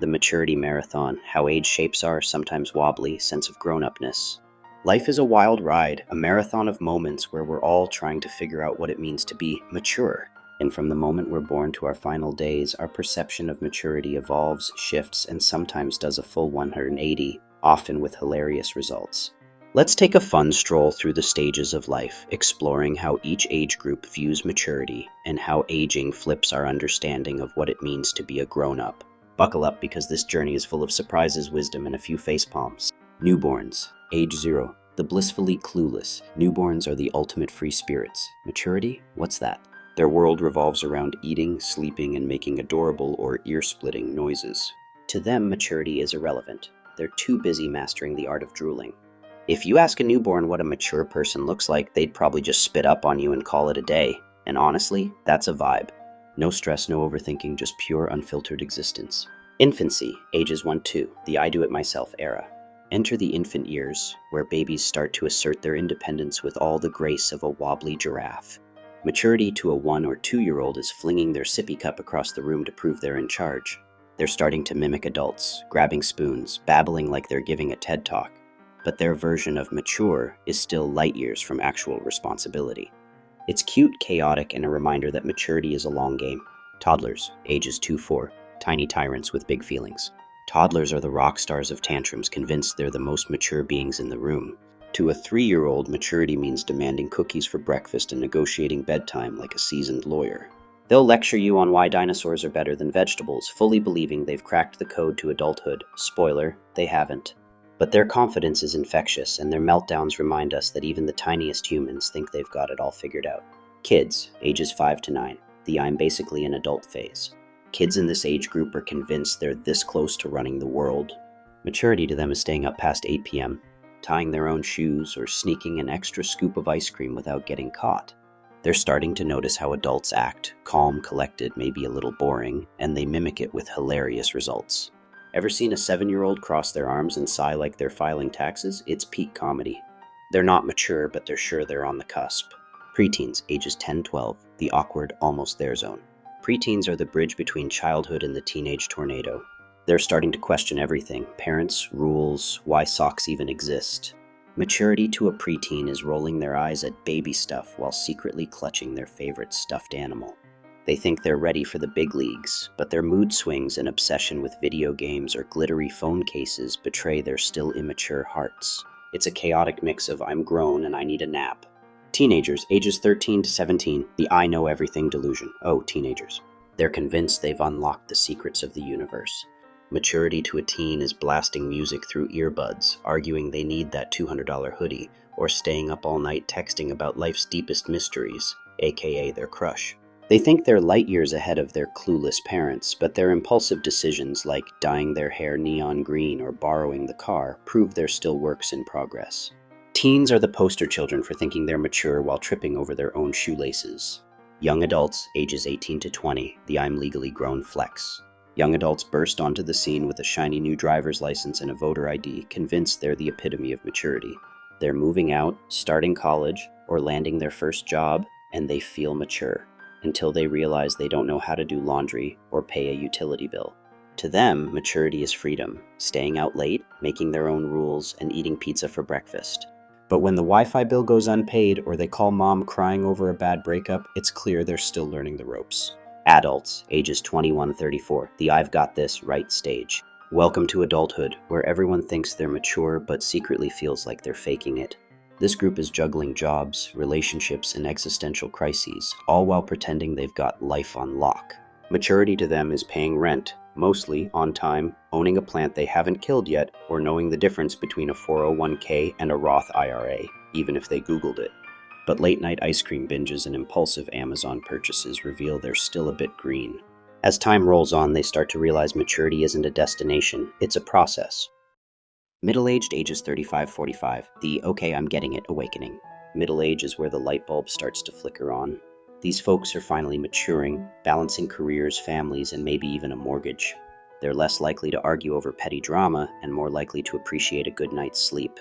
The Maturity Marathon, how age shapes our sometimes wobbly sense of grown-upness. Life is a wild ride, a marathon of moments where we're all trying to figure out what it means to be mature. And from the moment we're born to our final days, our perception of maturity evolves, shifts, and sometimes does a full 180, often with hilarious results. Let's take a fun stroll through the stages of life, exploring how each age group views maturity and how aging flips our understanding of what it means to be a grown-up. Buckle up because this journey is full of surprises, wisdom, and a few facepalms. Newborns, age 0. The blissfully clueless. Newborns are the ultimate free spirits. Maturity? What's that? Their world revolves around eating, sleeping, and making adorable or ear-splitting noises. To them, maturity is irrelevant. They're too busy mastering the art of drooling. If you ask a newborn what a mature person looks like, they'd probably just spit up on you and call it a day. And honestly, that's a vibe. No stress, no overthinking, just pure unfiltered existence. Infancy, ages 1-2, the I do it myself era. Enter the infant years, where babies start to assert their independence with all the grace of a wobbly giraffe. Maturity to a 1 or 2-year-old is flinging their sippy cup across the room to prove they're in charge. They're starting to mimic adults, grabbing spoons, babbling like they're giving a TED Talk. But their version of mature is still light years from actual responsibility. It's cute, chaotic, and a reminder that maturity is a long game. Toddlers, ages 2-4, tiny tyrants with big feelings. Toddlers are the rock stars of tantrums, convinced they're the most mature beings in the room. To a 3-year-old, maturity means demanding cookies for breakfast and negotiating bedtime like a seasoned lawyer. They'll lecture you on why dinosaurs are better than vegetables, fully believing they've cracked the code to adulthood. Spoiler, they haven't. But their confidence is infectious, and their meltdowns remind us that even the tiniest humans think they've got it all figured out. Kids, ages 5-9, the I'm basically an adult phase. Kids in this age group are convinced they're this close to running the world. Maturity to them is staying up past 8 p.m., tying their own shoes, or sneaking an extra scoop of ice cream without getting caught. They're starting to notice how adults act, calm, collected, maybe a little boring, and they mimic it with hilarious results. Ever seen a 7-year-old cross their arms and sigh like they're filing taxes? It's peak comedy. They're not mature, but they're sure they're on the cusp. Preteens, ages 10-12, the awkward, almost there zone. Preteens are the bridge between childhood and the teenage tornado. They're starting to question everything: parents, rules, why socks even exist. Maturity to a preteen is rolling their eyes at baby stuff while secretly clutching their favorite stuffed animal. They think they're ready for the big leagues, but their mood swings and obsession with video games or glittery phone cases betray their still immature hearts. It's a chaotic mix of I'm grown and I need a nap. Teenagers, ages 13-17, the I know everything delusion. Oh, teenagers. They're convinced they've unlocked the secrets of the universe. Maturity to a teen is blasting music through earbuds, arguing they need that $200 hoodie, or staying up all night texting about life's deepest mysteries, aka their crush. They think they're light years ahead of their clueless parents, but their impulsive decisions like dyeing their hair neon green or borrowing the car prove they're still works in progress. Teens are the poster children for thinking they're mature while tripping over their own shoelaces. Young adults, ages 18-20, the I'm legally grown flex. Young adults burst onto the scene with a shiny new driver's license and a voter ID, convinced they're the epitome of maturity. They're moving out, starting college, or landing their first job, and they feel mature, until they realize they don't know how to do laundry or pay a utility bill. To them, maturity is freedom, staying out late, making their own rules, and eating pizza for breakfast. But when the Wi-Fi bill goes unpaid or they call mom crying over a bad breakup, it's clear they're still learning the ropes. Adults, ages 21-34, the I've got this right stage. Welcome to adulthood, where everyone thinks they're mature but secretly feels like they're faking it. This group is juggling jobs, relationships, and existential crises, all while pretending they've got life on lock. Maturity to them is paying rent, mostly on time, owning a plant they haven't killed yet, or knowing the difference between a 401k and a Roth IRA, even if they Googled it. But late-night ice cream binges and impulsive Amazon purchases reveal they're still a bit green. As time rolls on, they start to realize maturity isn't a destination, it's a process. Middle-aged, ages 35-45, the okay, I'm getting it awakening. Middle age is where the light bulb starts to flicker on. These folks are finally maturing, balancing careers, families, and maybe even a mortgage. They're less likely to argue over petty drama and more likely to appreciate a good night's sleep.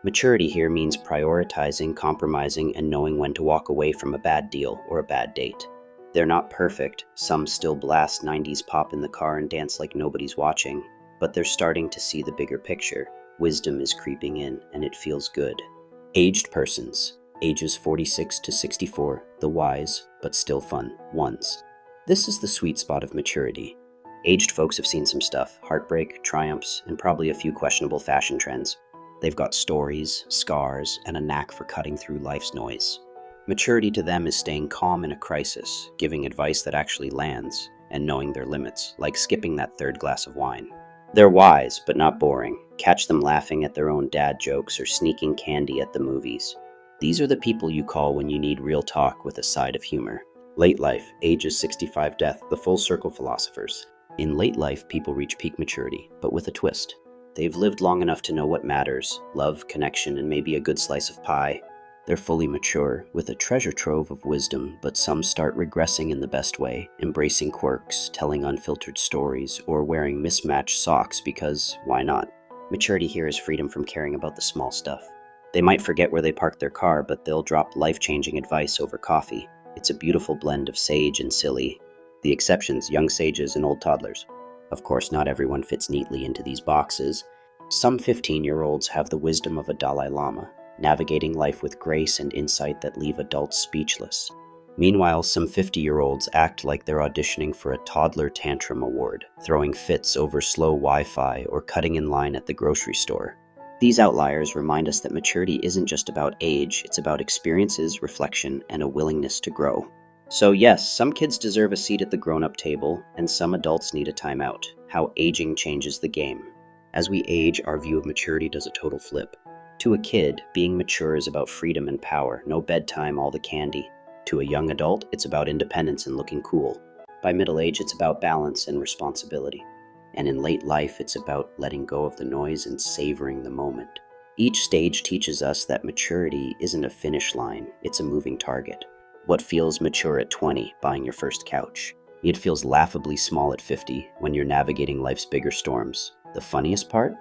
Maturity here means prioritizing, compromising, and knowing when to walk away from a bad deal or a bad date. They're not perfect, some still blast 90s pop in the car and dance like nobody's watching, but they're starting to see the bigger picture. Wisdom is creeping in, and it feels good. Aged persons, ages 46 to 64, the wise, but still fun, ones. This is the sweet spot of maturity. Aged folks have seen some stuff, heartbreak, triumphs, and probably a few questionable fashion trends. They've got stories, scars, and a knack for cutting through life's noise. Maturity to them is staying calm in a crisis, giving advice that actually lands, and knowing their limits, like skipping that third glass of wine. They're wise, but not boring. Catch them laughing at their own dad jokes or sneaking candy at the movies. These are the people you call when you need real talk with a side of humor. Late life, ages 65 death, the full circle philosophers. In late life, people reach peak maturity, but with a twist. They've lived long enough to know what matters, love, connection, and maybe a good slice of pie. They're fully mature, with a treasure trove of wisdom, but some start regressing in the best way, embracing quirks, telling unfiltered stories, or wearing mismatched socks because, why not? Maturity here is freedom from caring about the small stuff. They might forget where they parked their car, but they'll drop life-changing advice over coffee. It's a beautiful blend of sage and silly. The exceptions, young sages and old toddlers. Of course, not everyone fits neatly into these boxes. Some 15-year-olds have the wisdom of a Dalai Lama, navigating life with grace and insight that leave adults speechless. Meanwhile, some 50-year-olds act like they're auditioning for a toddler tantrum award, throwing fits over slow Wi-Fi or cutting in line at the grocery store. These outliers remind us that maturity isn't just about age, it's about experiences, reflection, and a willingness to grow. So yes, some kids deserve a seat at the grown-up table, and some adults need a timeout. How aging changes the game. As we age, our view of maturity does a total flip. To a kid, being mature is about freedom and power, no bedtime, all the candy. To a young adult, it's about independence and looking cool. By middle age, it's about balance and responsibility. And in late life, it's about letting go of the noise and savoring the moment. Each stage teaches us that maturity isn't a finish line, it's a moving target. What feels mature at 20, buying your first couch? It feels laughably small at 50, when you're navigating life's bigger storms. The funniest part?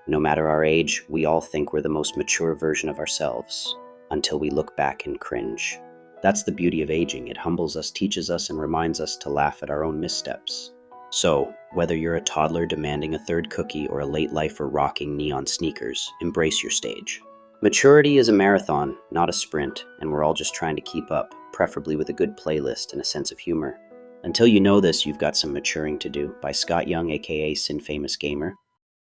No matter our age, we all think we're the most mature version of ourselves, until we look back and cringe. That's the beauty of aging. It humbles us, teaches us, and reminds us to laugh at our own missteps. So, whether you're a toddler demanding a third cookie or a late lifer rocking neon sneakers, embrace your stage. Maturity is a marathon, not a sprint, and we're all just trying to keep up, preferably with a good playlist and a sense of humor. Until you know this, you've got some maturing to do. By Scott Young, aka Sin Famous Gamer.